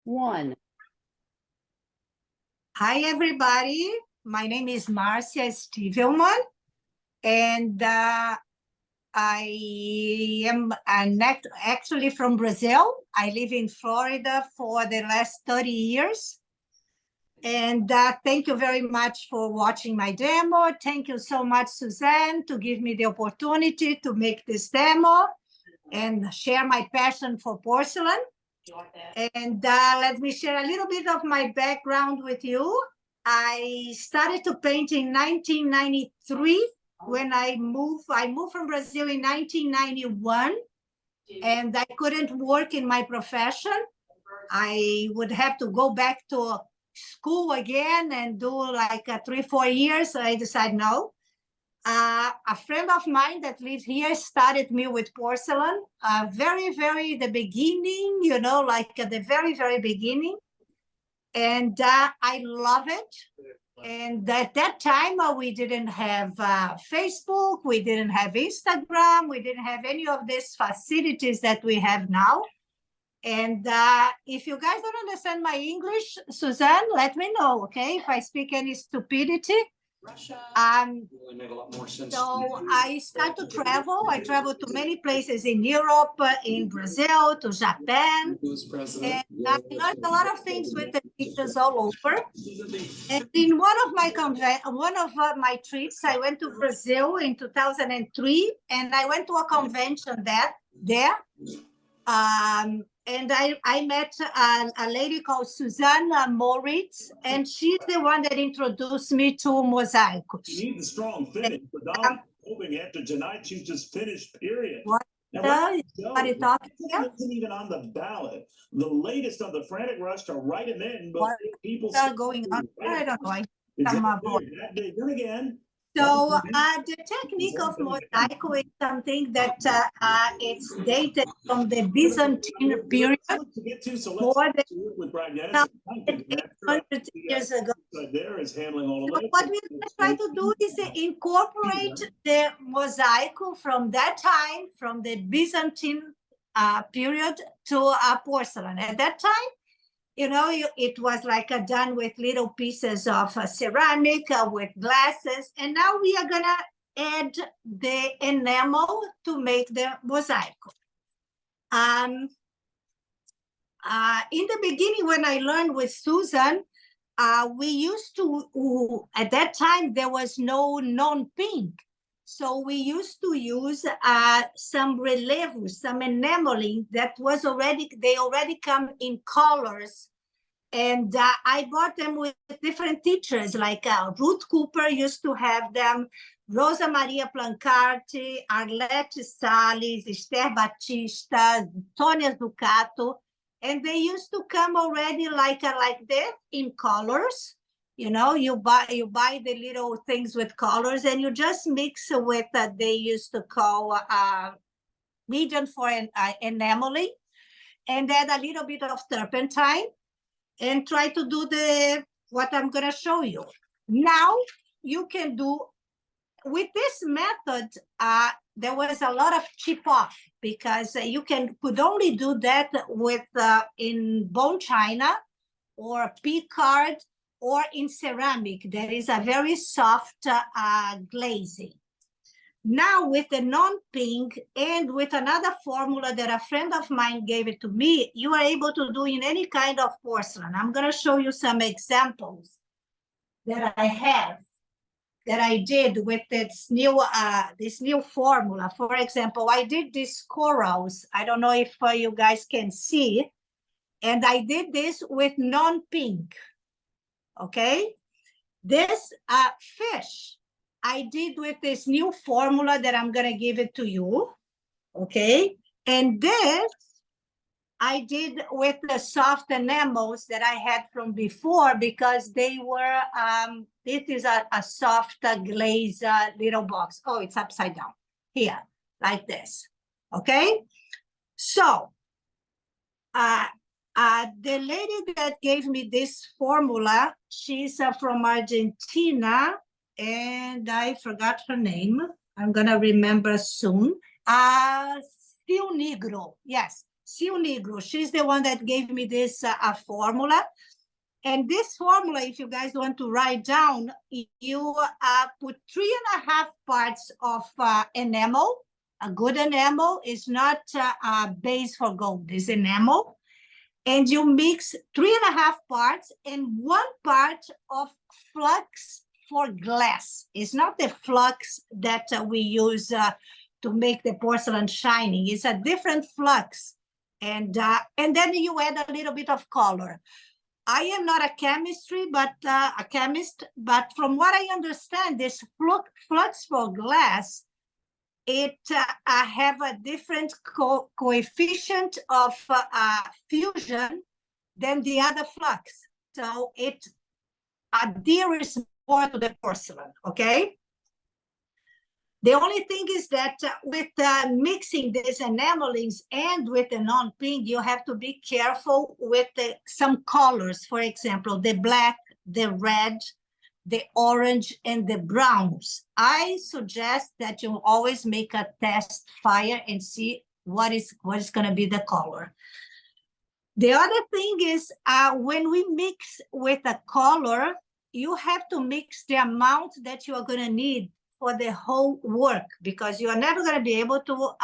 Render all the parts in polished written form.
One. Hi, everybody. My name is Marcia Stivelman, and I am actually from Brazil. I live in Florida for the last 30 years. And thank you very much for watching my demo. Thank you so much, Suzanne, to give me the opportunity to make this demo and share my passion for porcelain. And let me share a little bit of my background with you. I started to paint in 1993 when I moved from Brazil in 1991, and I couldn't work in my profession. I would have to go back to school again and do like 3-4 years. So I decided no. A friend of mine that lives here started me with porcelain, very, the beginning, you know, like at the very, beginning. And I love it. And at that time, we didn't have Facebook, we didn't have Instagram, we didn't have any of these facilities that we have now. And if you guys don't understand my English, Suzanne, let me know, okay? If I speak any stupidity. Russia. Really made a lot more sense. So I start to travel. I travel to many places in Europe, in Brazil, to Japan. And I learned a lot of things with the teachers all over. And in one of my trips, I went to Brazil in 2003, and I went to a convention there. And I met a lady called Suzanne Moritz, and she's the one that introduced me to Mosiacs. You need the strong finish, but Donald hoping after tonight you just finished, period. What are you talking about? Isn't even on the ballot. The latest on the frantic rush to write him in, but people are going on. I don't know. Then again. So the technique of mosaic is something that it's dated from the Byzantine period, more than 800 years ago. What we try to do is incorporate the mosaic from that time, from the Byzantine period, to porcelain. At that time, you know, it was like done with little pieces of ceramic, with glasses. And now we are gonna add the enamel to make the mosaic. In the beginning, when I learned with Susan, we used to, at that time, there was no non-pink. So we used to use some relief, some enameling that was they already come in colors. And I bought them with different teachers, like Ruth Cooper used to have them, Rosa Maria Plancarte, Arlette Salles, Esther Batista, Tonia Zucato. And they used to come already like this in colors. You know, you buy the little things with colors, and you just mix with they used to call medium for enameling, and add a little bit of turpentine, and try to do what I'm gonna show you. Now you can do with this method. There was a lot of chip off because you could only do that with in bone china or pickard, or in ceramic. There is a very soft glazing. Now with the non-pink and with another formula that a friend of mine gave it to me, you are able to do in any kind of porcelain. I'm gonna show you some examples that I have, that I did with this new formula. For example, I did these corals. I don't know if you guys can see, and I did this with non-pink. Okay, this fish I did with this new formula that I'm gonna give it to you. Okay, and this I did with the soft enamels that I had from before, because they were this is a soft glaze little box. Oh, it's upside down here, like this. Okay, so the lady that gave me this formula, she's from Argentina, and I forgot her name. I'm gonna remember soon. Sil Negro, yes. Sil Negro. She's the one that gave me this formula. And this formula, if you guys want to write down, you put 3.5 parts of enamel. A good enamel is not a base for gold, it's enamel. And you mix 3.5 parts and 1 part of flux for glass. It's not the flux that we use to make the porcelain shining. It's a different flux. And then you add a little bit of color. I am not a chemist, but from what I understand, this flux for glass, it have a different coefficient of fusion than the other flux. So it adheres more to the porcelain, okay? The only thing is that with mixing these enamelings and with the non-pink, you have to be careful with some colors. For example, the black, the red, the orange, and the browns. I suggest that you always make a test fire and see what is going to be the color. The other thing is when we mix with a color, you have to mix the amount that you are going to need for the whole work, because you are never going to be able to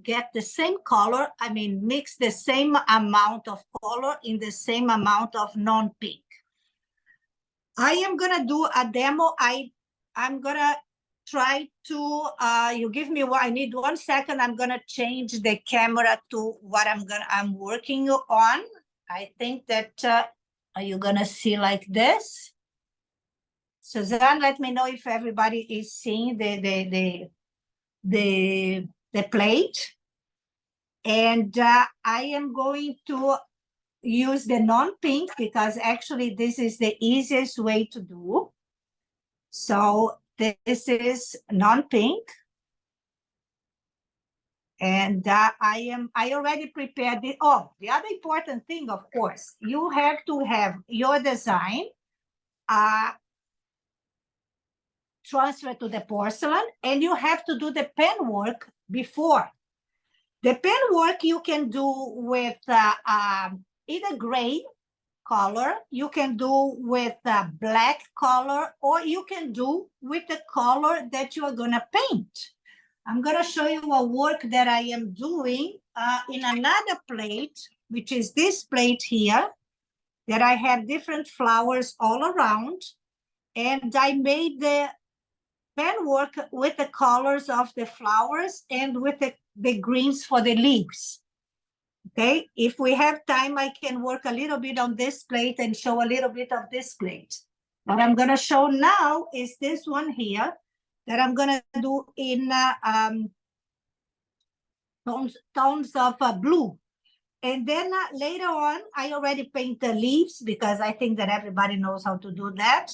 get the same color. I mean, mix the same amount of color in the same amount of non-pink. I am going to do a demo. I'm going to try to, you give me what I need 1 second. I'm going to change the camera to what I'm working on. I think that, are you going to see like this? Suzanne, let me know if everybody is seeing the plate. And I am going to use the non-pink because actually this is the easiest way to do. So this is non-pink. And I already prepared it. Oh, the other important thing, of course, you have to have your design transfer to the porcelain, and you have to do the pen work before. The pen work you can do with either gray color, you can do with black color, or you can do with the color that you are going to paint. I'm going to show you a work that I am doing in another plate, which is this plate here, that I have different flowers all around. And I made the pen work with the colors of the flowers and with the greens for the leaves. Okay, if we have time, I can work a little bit on this plate and show a little bit of this plate. What I'm going to show now is this one here that I'm going to do in tones of blue. And then later on, I already paint the leaves because I think that everybody knows how to do that.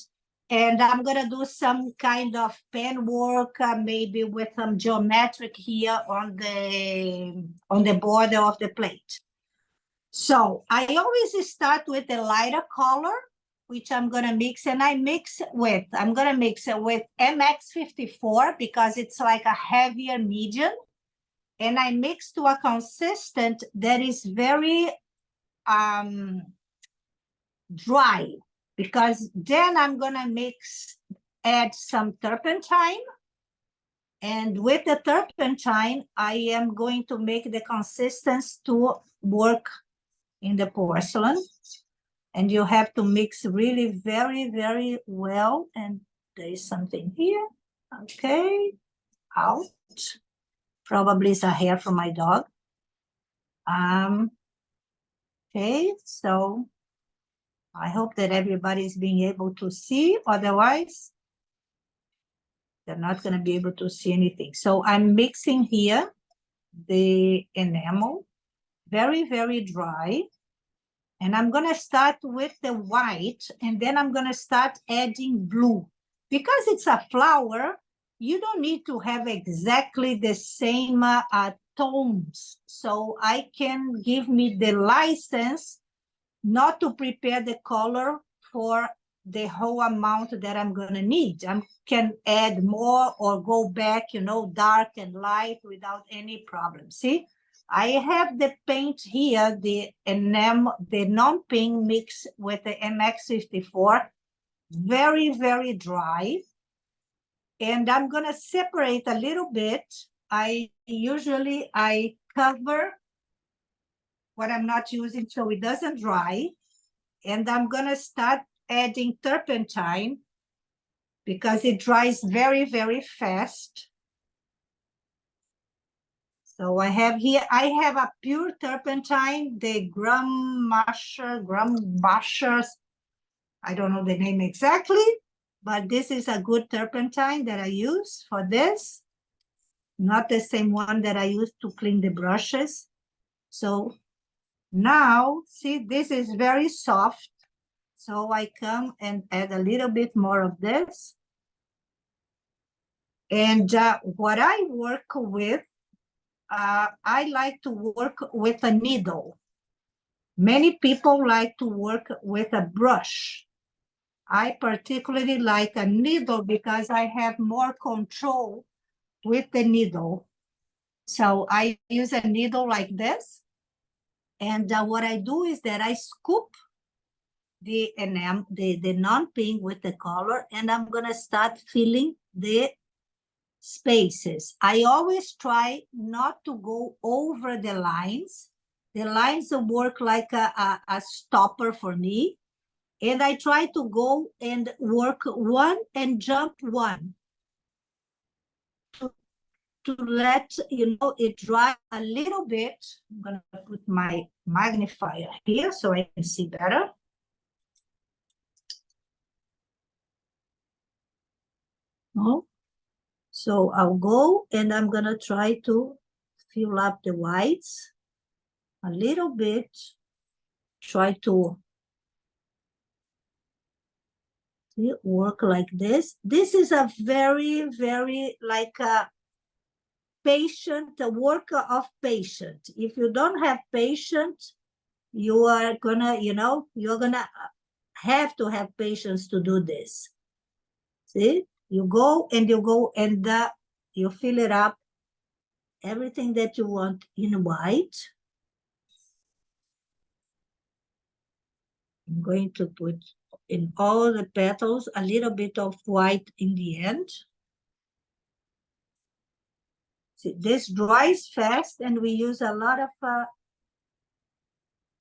And I'm going to do some kind of pen work, maybe with some geometric here on the border of the plate. So I always start with the lighter color, which I'm going to mix. And I'm going to mix it with MX54 because it's like a heavier medium. And I mix to a consistent that is very dry, because then I'm gonna add some turpentine. And with the turpentine, I am going to make the consistency to work in the porcelain. And you have to mix really very, very well. And there is something here. Okay, out. Probably it's a hair from my dog. Okay, so I hope that everybody is being able to see. Otherwise, they're not going to be able to see anything. So I'm mixing here the enamel, very, very dry. And I'm going to start with the white, and then I'm going to start adding blue. Because it's a flower, you don't need to have exactly the same tones. So I can give me the license not to prepare the color for the whole amount that I'm going to need. I can add more or go back, dark and light without any problem. See, I have the paint here, the non-pink mix with the MX54, very, very dry. And I'm gonna separate a little bit. I cover what I'm not using so it doesn't dry. And I'm gonna start adding turpentine because it dries very, very fast. So I have here, I have a pure turpentine, the Marcia, I don't know the name exactly, but this is a good turpentine that I use for this. Not the same one that I use to clean the brushes. So now, see, this is very soft. So I come and add a little bit more of this. And what I work with, I like to work with a needle. Many people like to work with a brush. I particularly like a needle because I have more control with the needle. So I use a needle like this. And what I do is that I scoop the non-pink with the color, and I'm gonna start filling the spaces. I always try not to go over the lines. The lines work like a stopper for me. And I try to go and work one and jump one to let, it dry a little bit. I'm gonna put my magnifier here so I can see better. Oh. So I'll go and I'm gonna try to fill up the whites a little bit. Try to work like this. This is a very, very like a patient, a work of patience. If you don't have patience, you are gonna, you're gonna have to have patience to do this. See, you go and you fill it up, everything that you want in white. I'm going to put in all the petals a little bit of white in the end. See, this dries fast and we use a lot of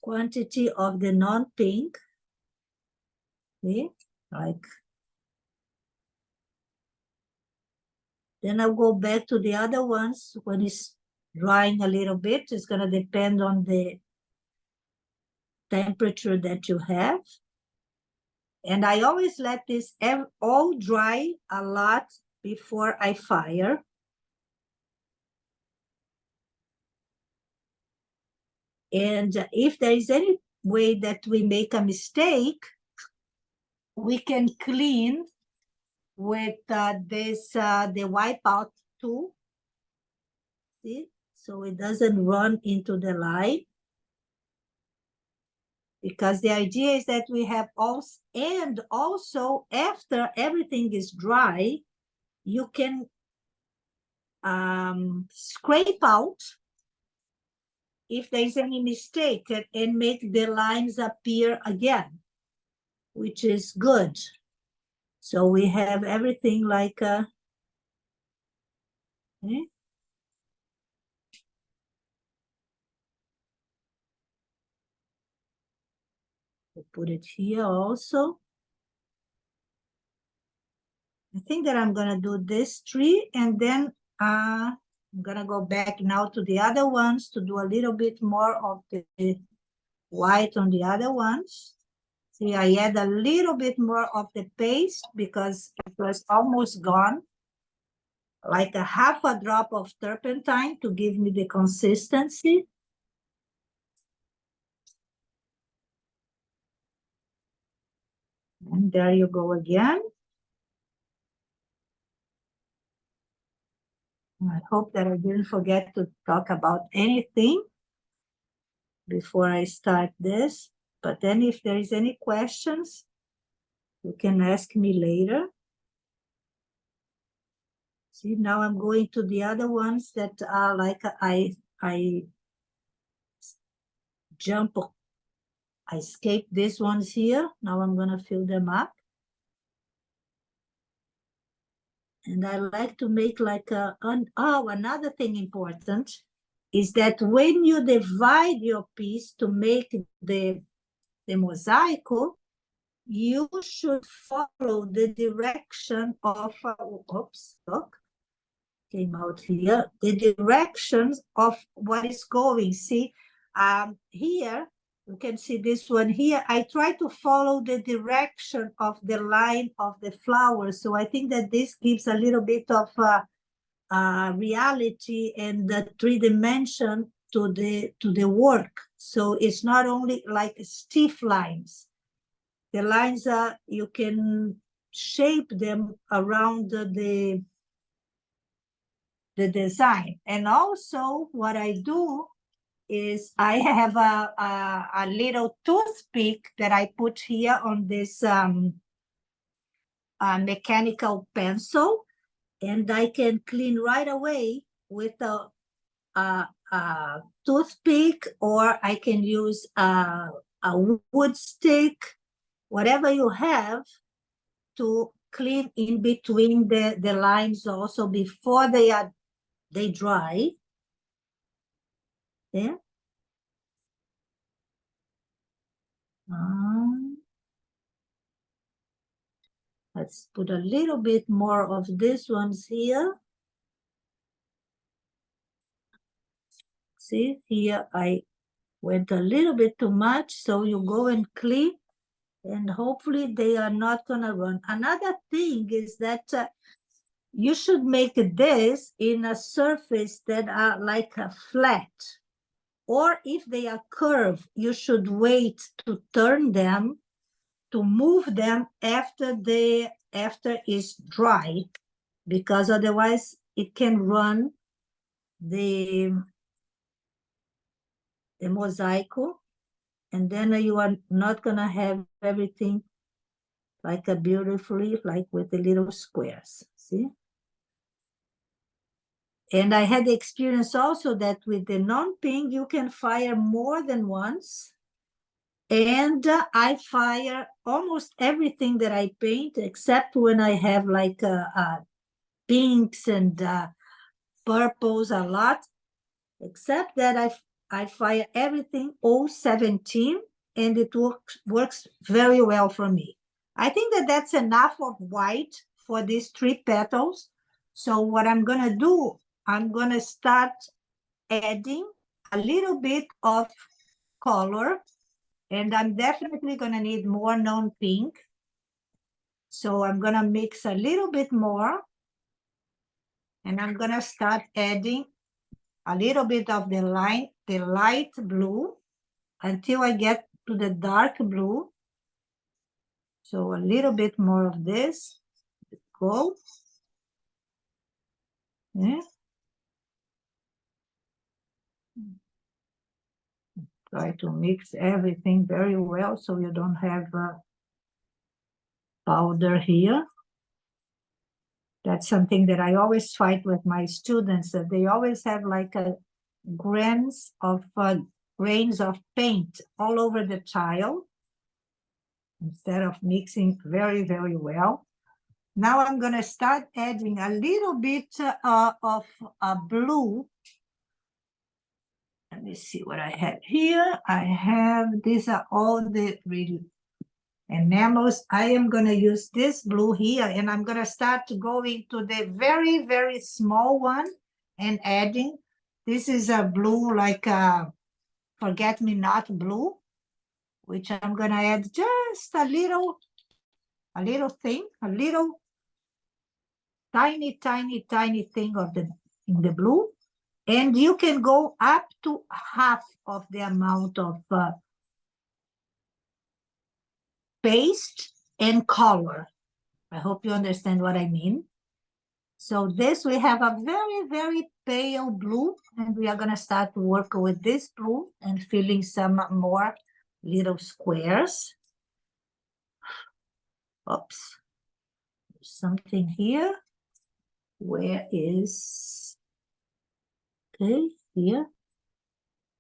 quantity of the non-pink. See, like. Then I'll go back to the other ones when it's drying a little bit. It's gonna depend on the temperature that you have. And I always let this all dry a lot before I fire. And if there is any way that we make a mistake, we can clean with the wipeout tool. See? So it doesn't run into the line. Because the idea is that we have also, and also after everything is dry, you can scrape out if there's any mistake and make the lines appear again, which is good. So we have everything like okay. We'll put it here also. I think that I'm gonna do this tree and then I'm gonna go back now to the other ones to do a little bit more of the white on the other ones. See, I add a little bit more of the paste because it was almost gone. Like a half a drop of turpentine to give me the consistency. And there you go again. I hope that I didn't forget to talk about anything before I start this. But then if there is any questions, you can ask me later. See, now I'm going to the other ones that are like I jump. I escaped these ones here. Now I'm gonna fill them up. And I like to make like another thing important is that when you divide your piece to make the mosaico, you should follow the direction of, oops, look, came out here, the directions of what is going. See, here, you can see this one here. I try to follow the direction of the line of the flower. So I think that this gives a little bit of reality and the 3D to the work. So it's not only like stiff lines. The lines are, you can shape them around the design. And also what I do is I have a little toothpick that I put here on this mechanical pencil, and I can clean right away with a toothpick, or I can use a wood stick, whatever you have, to clean in between the lines also before they dry. Yeah. Let's put a little bit more of these ones here. See, here I went a little bit too much, so you go and clean, and hopefully they are not gonna run. Another thing is that you should make this in a surface that are like a flat, or if they are curved, you should wait to turn them, to move them after it's dry, because otherwise it can run the mosaico, and then you are not gonna have everything like a beautifully, like with the little squares, see? And I had the experience also that with the non-pink, you can fire more than once. And I fire almost everything that I paint, except when I have like pinks and purples a lot, except that I fire everything all 17, and it works very well for me. I think that that's enough of white for these 3 petals. So what I'm gonna do, I'm gonna start adding a little bit of color, and I'm definitely gonna need more non-pink. So I'm gonna mix a little bit more, and I'm gonna start adding a little bit of the light blue until I get to the dark blue. So a little bit more of this, go. Yeah. Try to mix everything very well so you don't have powder here. That's something that I always fight with my students, that they always have like grains of paint all over the tile instead of mixing very, very well. Now I'm going to start adding a little bit of blue. Let me see what I have here. I have, these are all the enamels. I am going to use this blue here, and I'm going to start going to the very, very small one and adding. This is a blue, like a forget-me-not blue, which I'm going to add just a little thing, a little tiny, tiny, tiny thing of in the blue. And you can go up to half of the amount of paste and color. I hope you understand what I mean. So this, we have a very, very pale blue, and we are going to start to work with this blue and filling some more little squares. Oops, there's something here. Where is, okay, here,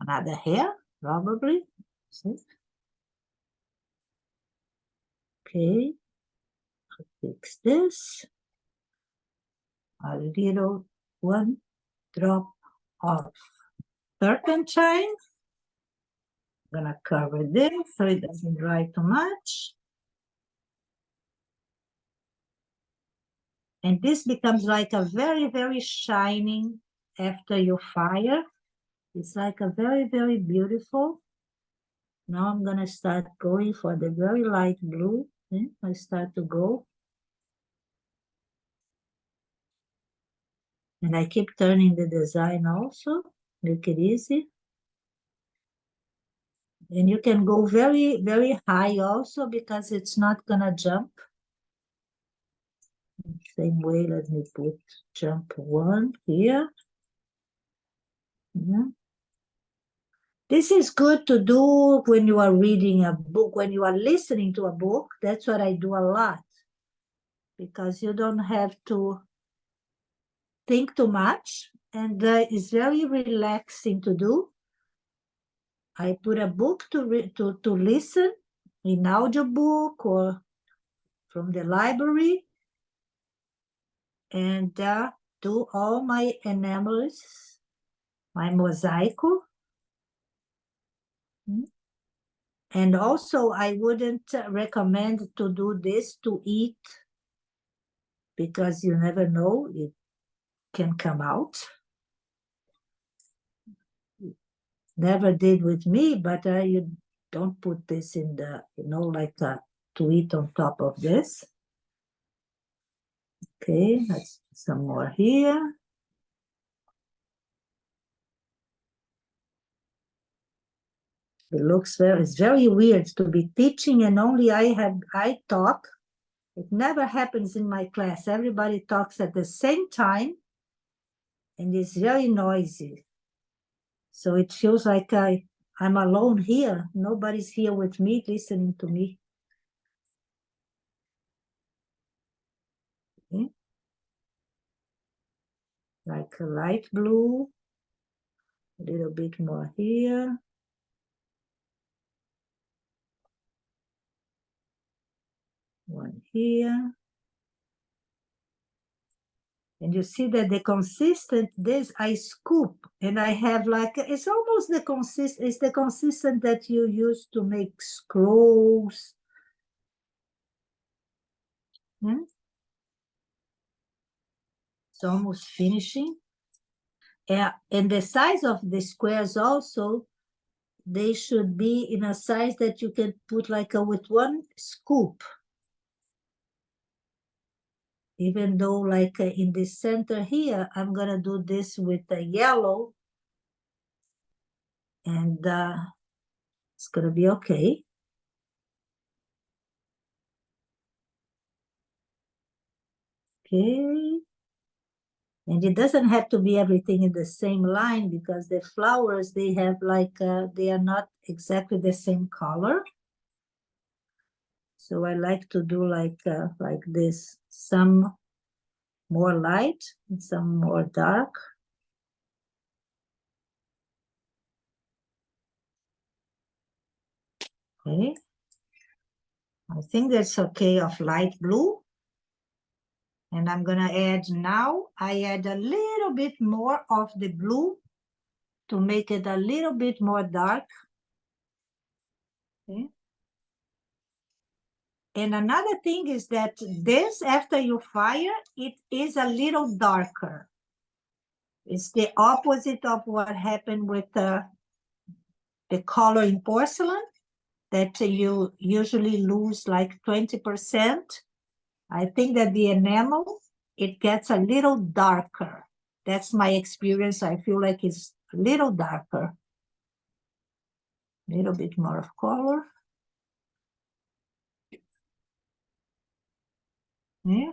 another hair. probably. See? Okay, fix this. A little one drop of turpentine. I'm gonna cover this so it doesn't dry too much. And this becomes like a very, very shining after you fire. It's like a very, very beautiful. Now I'm gonna start going for the very light blue. I start to go. And I keep turning the design also, make it easy. And you can go very, very high also because it's not gonna jump. Same way, let me put jump 1 here. Yeah. This is good to do when you are reading a book, when you are listening to a book. That's what I do a lot because you don't have to think too much and it's very relaxing to do. I put a book to listen in audiobook or from the library and do all my enamels, my mosaico. And also I wouldn't recommend to do this to eat because you never know, it can come out. Never did with me, but you don't put this in the, like to eat on top of this. Okay, let's put some more here. It looks it's very weird to be teaching and only I talk. It never happens in my class. Everybody talks at the same time and it's very noisy. So it feels like I'm alone here. Nobody's here with me listening to me. Okay. Like a light blue, a little bit more here. One here. And you see that the consistent, this I scoop and I have like, it's almost the consistent that you use to make scrolls. It's almost finishing. And the size of the squares also, they should be in a size that you can put like with one scoop. Even though like in the center here, I'm gonna do this with the yellow and it's gonna be okay. Okay. And it doesn't have to be everything in the same line because the flowers, they have like, they are not exactly the same color. So I like to do like this, some more light and some more dark. Okay. I think that's okay of light blue. And I'm gonna add now, I add a little bit more of the blue to make it a little bit more dark. Okay. And another thing is that this, after you fire, it is a little darker. It's the opposite of what happened with the color in porcelain, that you usually lose like 20%. I think that the enamel, it gets a little darker. That's my experience. I feel like it's a little darker. A little bit more of color. Yeah.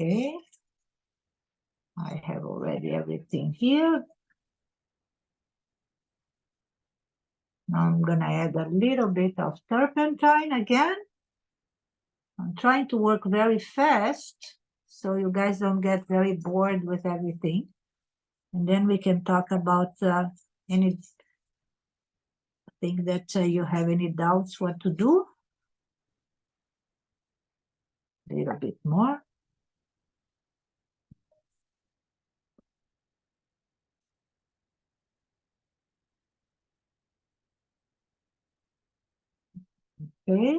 Okay. I have already everything here. Now I'm gonna add a little bit of turpentine again. I'm trying to work very fast so you guys don't get very bored with everything. And then we can talk about anything that you have any doubts what to do. A little bit more. Okay.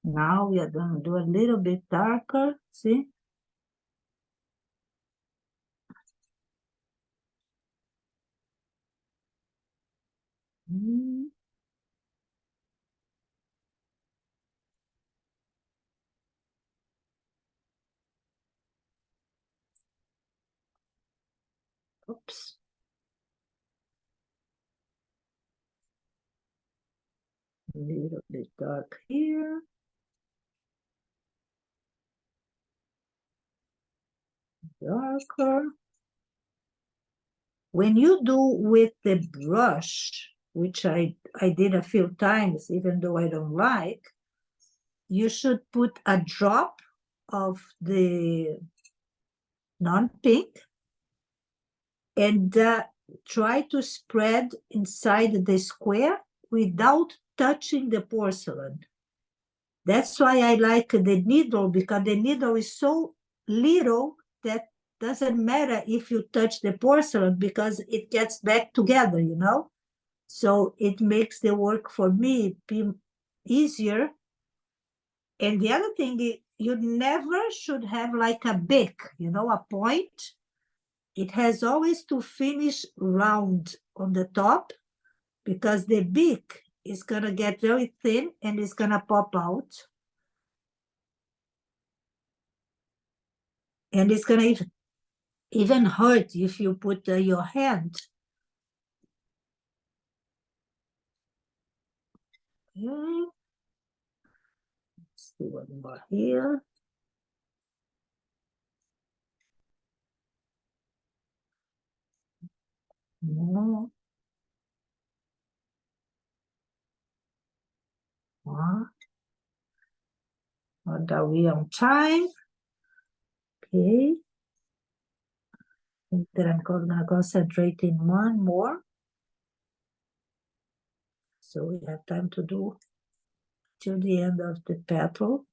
Now we are going to do a little bit darker. See? Mm. Oops. A little bit dark here. Darker. When you do with the brush, which I did a few times, even though I don't like, you should put a drop of the non-pink and try to spread inside the square without touching the porcelain. That's why I like the needle, because the needle is so little that doesn't matter if you touch the porcelain because it gets back together, you know? So it makes the work for me be easier. And the other thing is you never should have like a beak, you know, a point. It has always to finish round on the top because the beak is gonna get very thin and it's gonna pop out. And it's gonna even hurt if you put your hand. Okay. Let's do one more here. More. More. What are we on time? Okay. I think that I'm gonna concentrate in one more. So we have time to do till the end of the petal.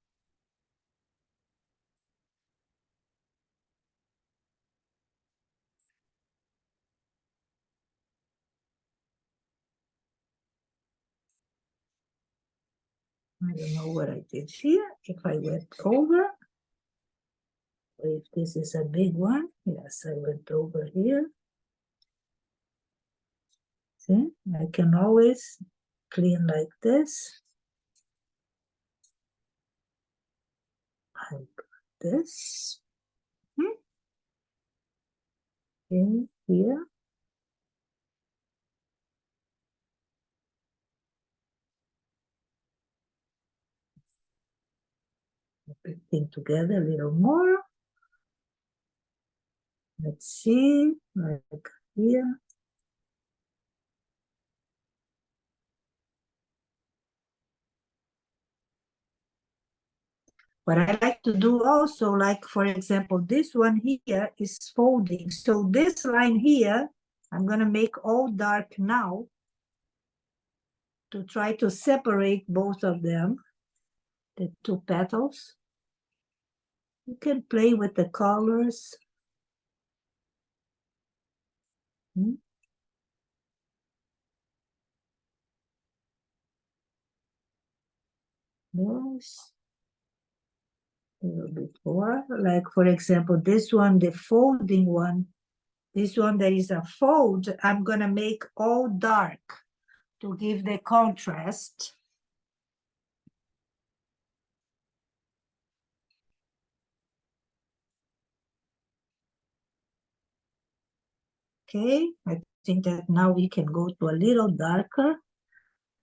I don't know what I did here. If I went over, if this is a big one, yes, I went over here. See, I can always clean like this. Like this. Okay, here. Everything together a little more. Let's see, like here. What I like to do also, like for example, this one here is folding. So this line here, I'm gonna make all dark now to try to separate both of them, the two petals. You can play with the colors. Yes. A little bit more. Like for example, this one, the folding one, this one that is a fold, I'm gonna make all dark to give the contrast. Okay, I think that now we can go to a little darker.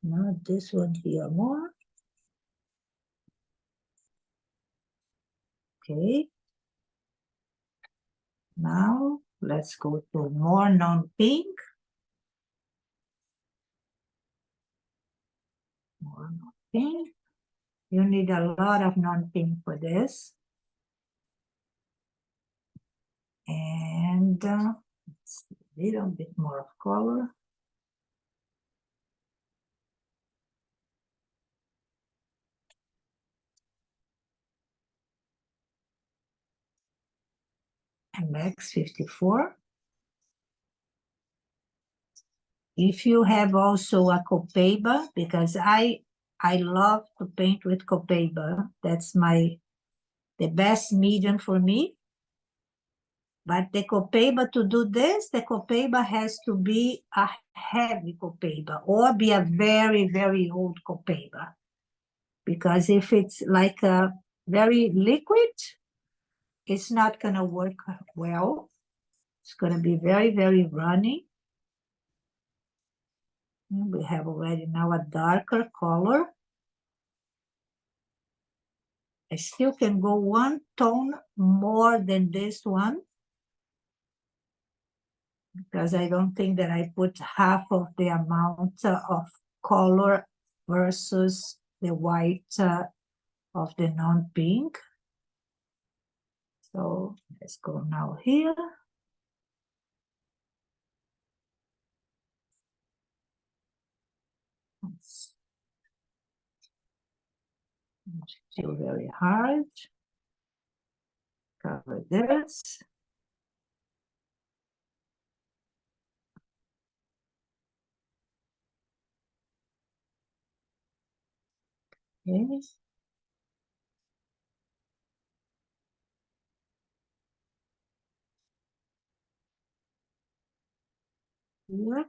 Now this one here more. Okay. Now let's go to more non-pink. More non-pink. You need a lot of non-pink for this. And And it's a little bit more of color. MX 54. If you have also a copaiba, because I love to paint with copaiba. That's the best medium for me. But the copaiba, to do this, the copaiba has to be a heavy copaiba or be a very, very old copaiba. Because if it's like a very liquid, it's not gonna work well. It's gonna be very, very runny. And we have already now a darker color. I still can go one tone more than this one, because I don't think that I put half of the amount of color versus the white of the non-pink. So let's go now here. It's still very hard. Cover this. Okay. Here.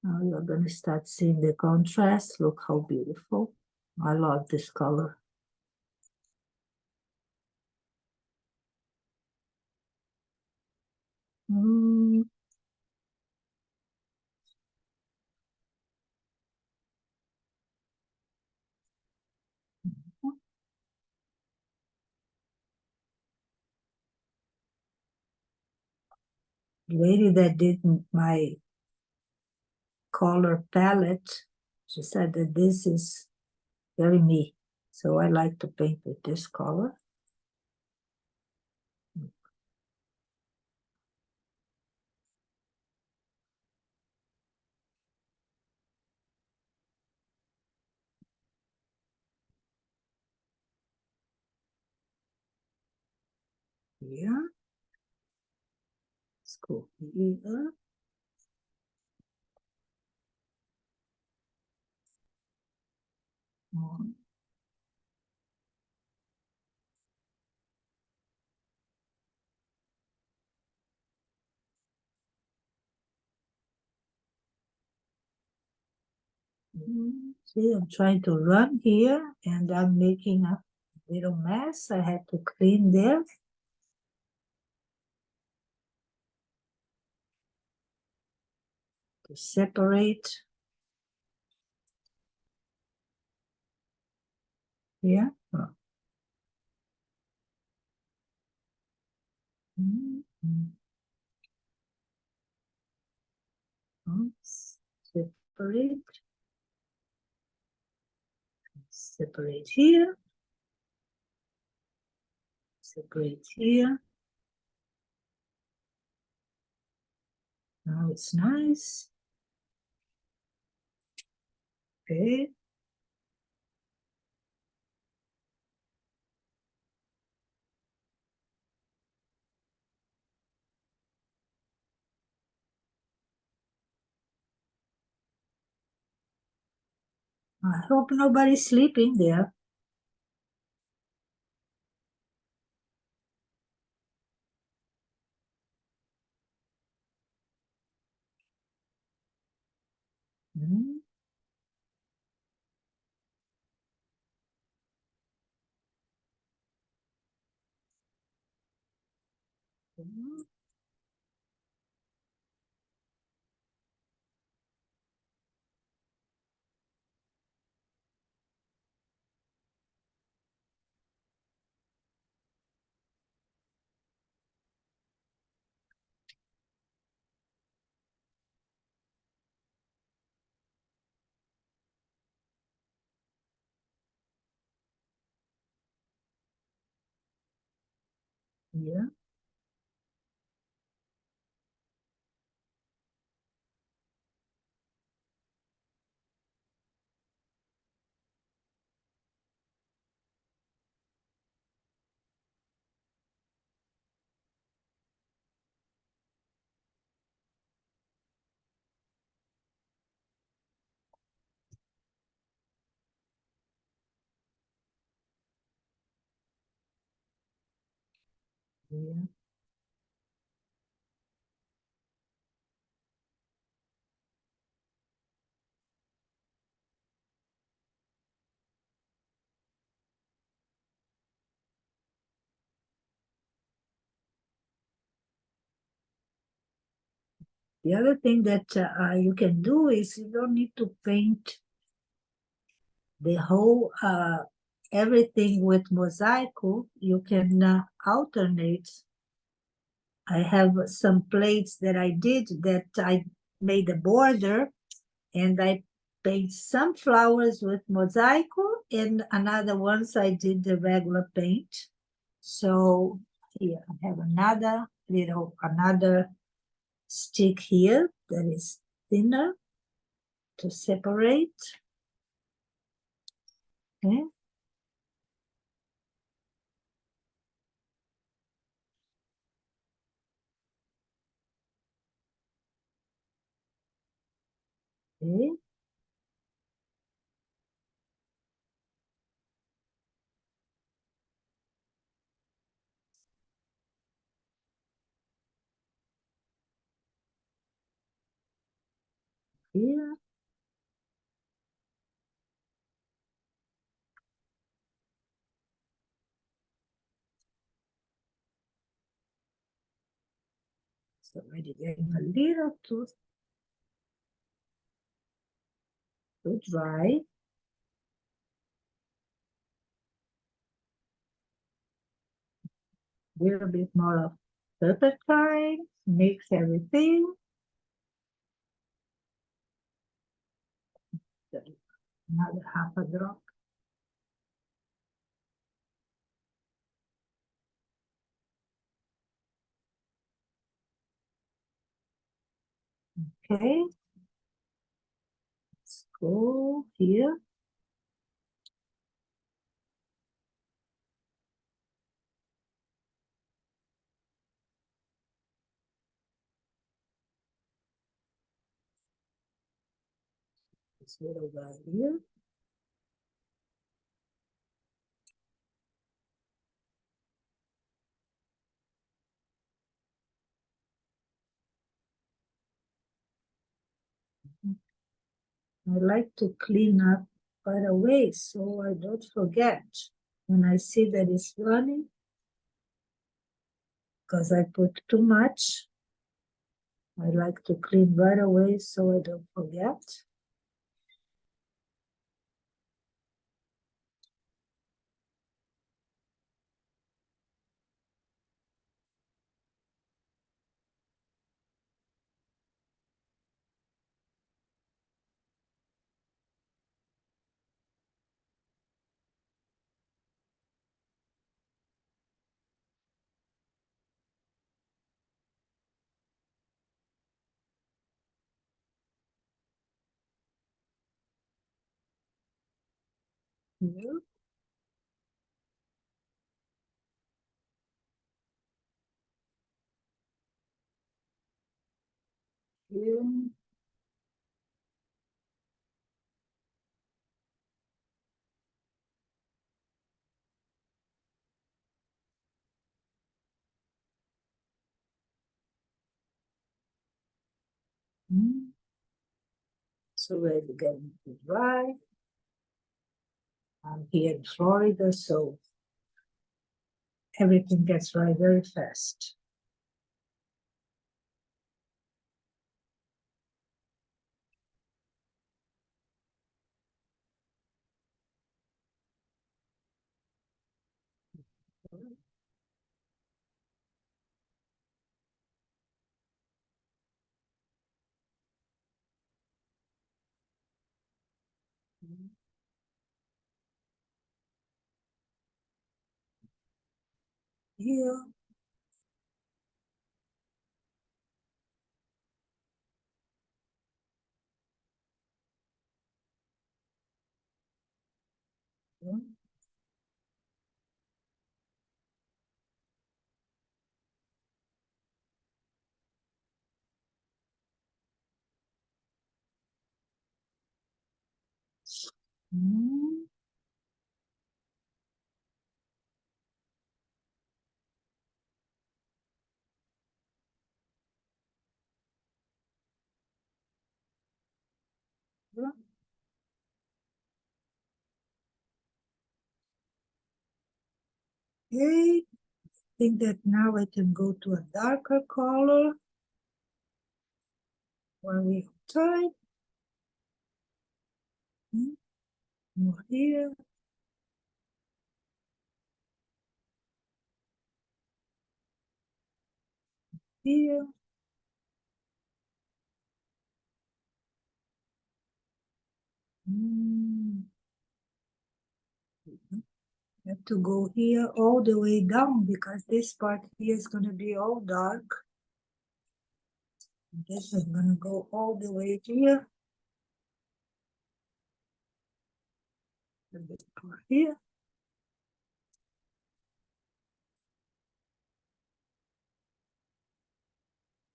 Now you're going to start seeing the contrast. Look how beautiful. I love this color. Mm. The lady that did my color palette, she said that this is very me. So I like to paint with this color. Here. Let's go here. Mm. See, I'm trying to run here and I'm making a little mess. I have to clean there. To separate. Yeah. Oh. Separate. Separate here. Separate here. Now it's nice. Okay. I hope nobody's sleeping there. Mm. Yeah. Yeah. The other thing that you can do is you don't need to paint the whole everything with mosaic. You can alternate. I have some plates that I did that I made a border, and I paint some flowers with mosaic, and another ones I did the regular paint. So here I have another stick here that is thinner to separate. Okay. Okay. Here. It's already getting a little too dry. A little bit more of turpentine, mix everything. Another half a drop. Okay. Let's go here. This little guy here. I like to clean up right away so I don't forget when I see that it's running, because I put too much. I like to clean right away so I don't forget. Here. Here. So we're getting to dry. I'm here in Florida, so everything gets dry very fast. Here. Mm. Okay, I think that now I can go to a darker color. Where we tried. More here. Here. Have to go here all the way down because this part here is going to be all dark. This is going to go all the way here. A bit more here.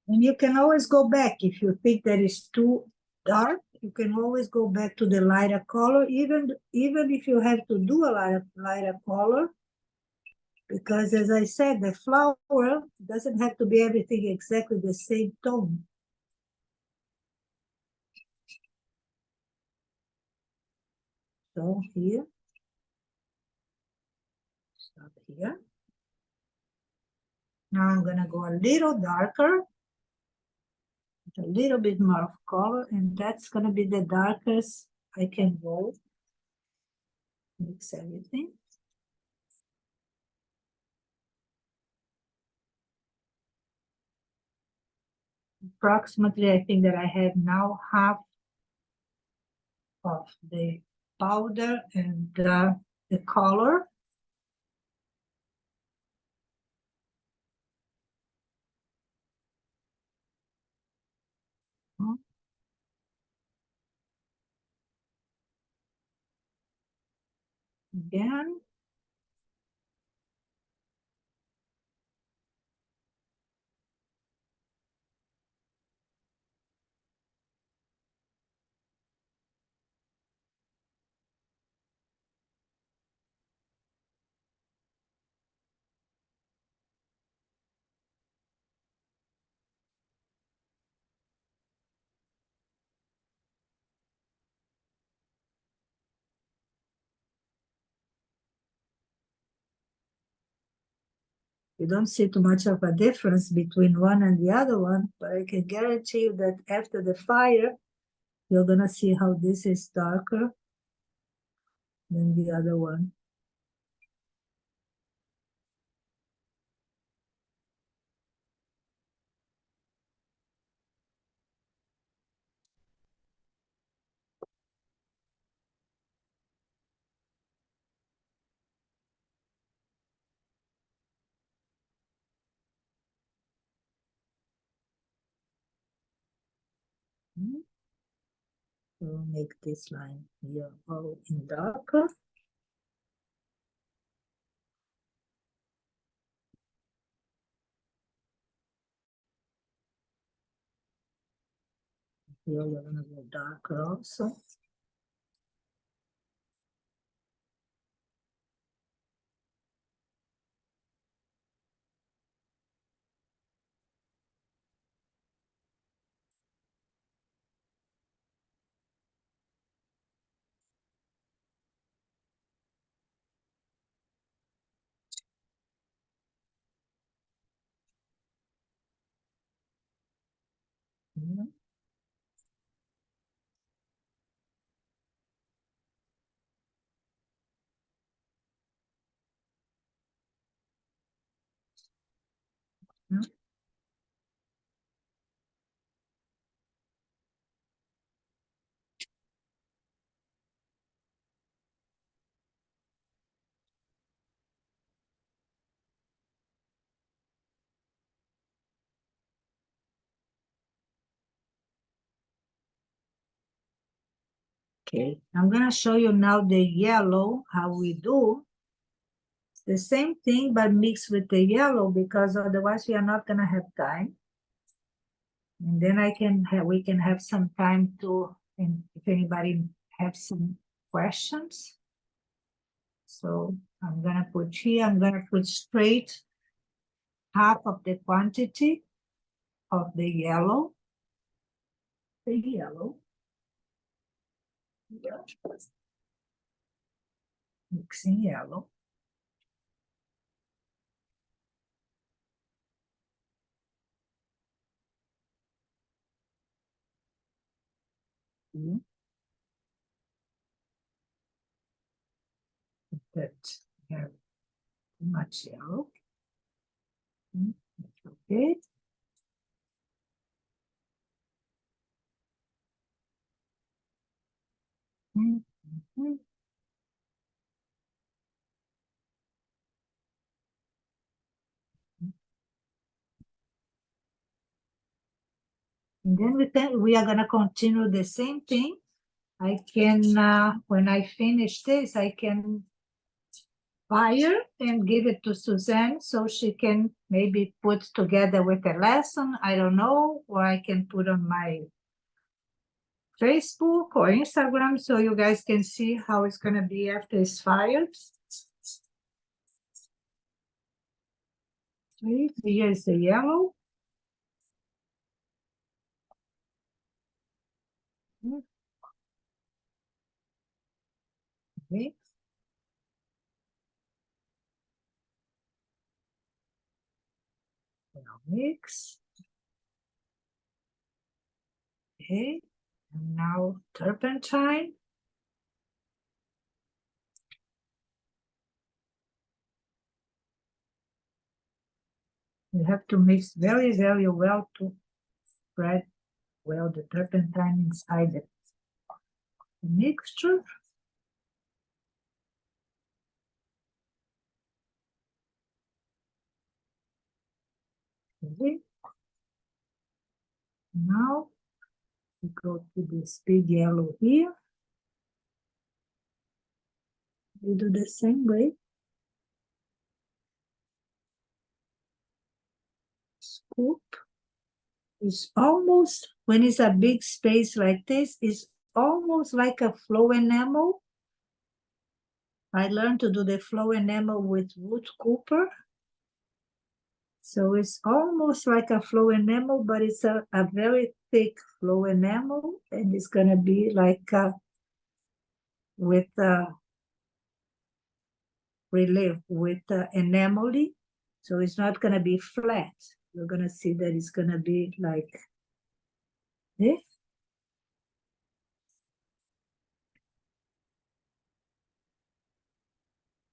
And you can always go back if you think that is too dark. You can always go back to the lighter color, even if you have to do a lighter color. Because as I said, the flower doesn't have to be everything exactly the same tone. So here, stop here. Now I'm gonna go a little darker, a little bit more of color, and that's gonna be the darkest I can go. Mix everything. Approximately, I think that I have now half of the powder and the color. Again. You don't see too much of a difference between one and the other one, but I can guarantee you that after the fire, you're gonna see how this is darker than the other one. So make this line here all in darker. Here we're gonna go darker also. Mhm. Mhm. Okay, I'm gonna show you now the yellow, how we do. It's the same thing, but mixed with the yellow, because otherwise we are not gonna have time. And then we can have some time to, and if anybody has some questions. So I'm gonna put here, I'm gonna put straight half of the quantity of the yellow. Yeah. Mixing yellow. That have too much yellow. That's okay. Mhm. And then we are gonna continue the same thing. I can, when I finish this, I can fire and give it to Suzanne so she can maybe put together with a lesson, I don't know, or I can put on my Facebook or Instagram so you guys can see how it's gonna be after it's fired. Okay, here is the yellow. Okay. Now mix. Okay, and now turpentine. You have to mix very, very well to spread well the turpentine inside the mixture. Okay. Now we go to this big yellow here. We do the same way. Scoop. It's almost, when it's a big space like this, it's almost like a flow enamel. I learned to do the flow enamel with wood cooper. So it's almost like a flow enamel, but it's a very thick flow enamel, and it's gonna be like with relief with enamelly. So it's not gonna be flat. You're gonna see that it's gonna be like this.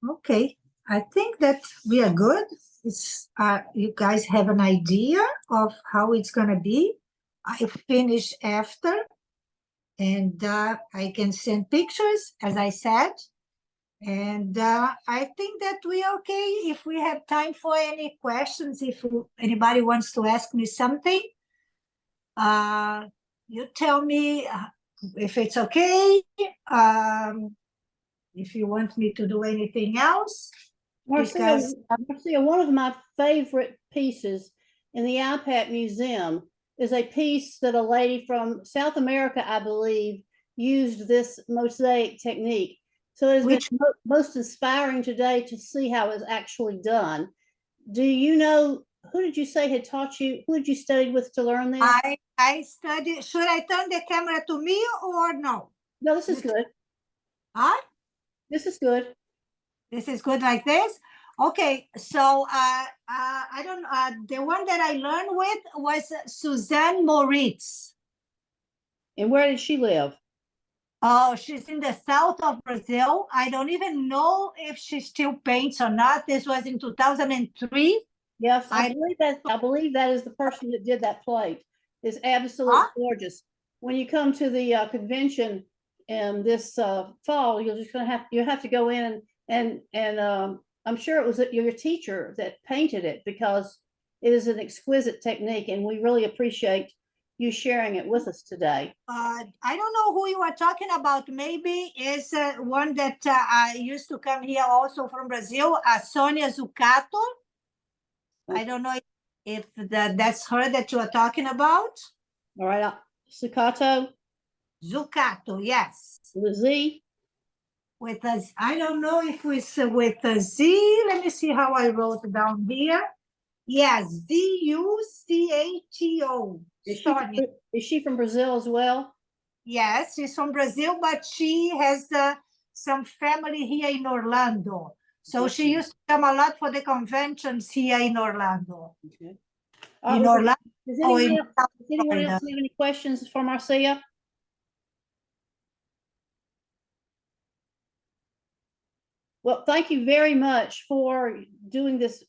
Okay, I think that we are good. It's you guys have an idea of how it's gonna be. I finish after, and I can send pictures, as I said. And I think that we are okay. If we have time for any questions, if anybody wants to ask me something, you tell me if it's okay. If you want me to do anything else. Marcia, one of my favorite pieces in the iPad Museum is a piece that a lady from South America, I believe, used this mosaic technique. So it's been most inspiring today to see how it's actually done. Do you know, who did you say had taught you, who did you study with to learn this? I studied, should I turn the camera to me or no? No, this is good. Huh? This is good. This is good like this? Okay, so I don't, the one that I learned with was Suzanne Moritz. And where did she live? Oh, she's in the south of Brazil. I don't even know if she still paints or not. This was in 2003. Yes, I believe that is the person that did that plate. It's absolutely gorgeous. When you come to the convention this fall, you'll have to go in and I'm sure it was your teacher that painted it, because it is an exquisite technique, and we really appreciate you sharing it with us today. I don't know who you are talking about. Maybe is one that used to come here also from Brazil, Sonia Zucato. I don't know if that's her that you are talking about. All right, Zucato. Zucato, yes. With a Z. With us, I don't know if it's with a Z. Let me see how I wrote it down here. Yes, Zucato. Is she from Brazil as well? Yes, she's from Brazil, but she has some family here in Orlando. So she used to come a lot for the conventions here in Orlando. Okay. In Orlando. Does anyone else have any questions for Marcia? Well, thank you very much for doing this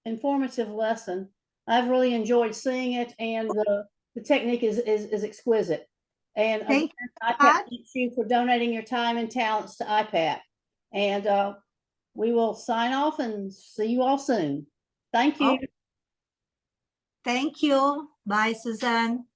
informative lesson. I've really enjoyed seeing it, and the technique is exquisite. And again, Thank you. IPAP thanks you for donating your time and talents to IPAP. And we will sign off and see you all soon. Thank you. Thank you. Bye, Suzanne.